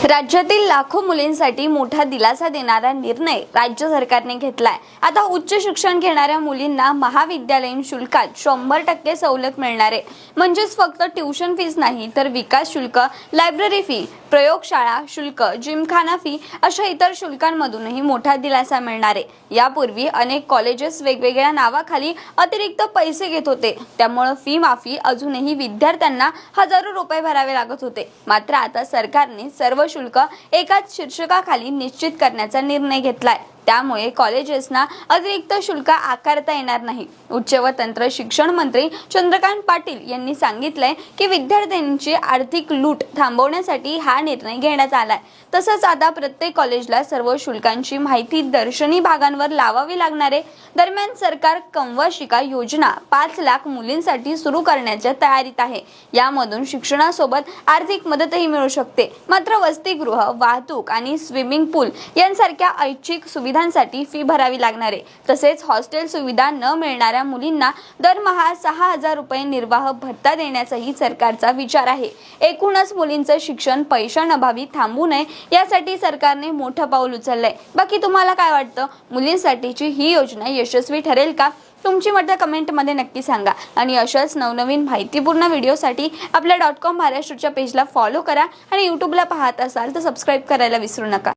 राज्यातील लाखो मुलींसाठी मोठा दिलासा देणारा निर्णय राज्य सरकारने घेतलाय। आता उच्च शिक्षण घेणाऱ्या मुलींना महाविद्यालयीन शुल्कात 100% सवलत मिळणार आहे। म्हणजेच फक्त ट्युशन फीस नाही तर विकास शुल्क, लायब्ररी फी, प्रयोगशाळा शुल्क, जिमखाना फी अशा इतर शुल्कांमधूनही मोठा दिलासा मिळणार आहे। यापूर्वी अनेक कॉलेजेस वेगवेगळ्या नावाखाली अतिरिक्त पैसे घेत होते, त्यामुळे फी माफी अजूनही विद्यार्थ्यांना हजारो रुपये भरावे लागत होते। मात्र आता सरकारने सर्व शुल्क एकाच शीर्षकाखाली निश्चित करण्याचा निर्णय घेतलाय। त्यामुळे कॉलेजेसना अतिरिक्त शुल्क आकारता येणार नाही। उच्च व तंत्र शिक्षण मंत्री चंद्रकांत पाटील यांनी सांगितलंय की विद्यार्थ्यांची आर्थिक लूट थांबवण्यासाठी हा निर्णय घेण्यात आलाय। तसंच आता प्रत्येक कॉलेजला सर्व शुल्कांची माहिती दर्शनी भागांवर लावावी लागणार आहे। दरम्यान सरकार कमवा योजना 5 लाख मुलींसाठी सुरू करण्याच्या तयारीत आहे। यामधून शिक्षणासोबत आर्थिक मदतही मिळू शकते। मात्र वसतिगृह, वाहतूक आणि स्विमिंग पूल यांसारख्या ऐच्छिक सुविधांसाठी फी भरावी लागणार आहे। तसेच हॉस्टेल सुविधा न मिळणाऱ्या मुलींना दरमहा 6,000 रुपये निर्वाह भत्ता देण्याचाही सरकारचा विचार आहे। एकूणच मुलींचं शिक्षण पैशांअभावी थांबू नये यासाठी सरकारने मोठं पाऊल उचललंय। बाकी तुम्हाला काय वाटतं? मुलींसाठीची ही योजना यशस्वी ठरेल का? तुमची मतं कमेंटमध्ये नक्की सांगा आणि अशाच नवनवीन माहितीपूर्ण व्हिडिओसाठी आपल्या .com महाराष्ट्रच्या पेजला फॉलो करा आणि यूट्यूबला पाहत असाल तर सबस्क्राईब करायला विसरू नका।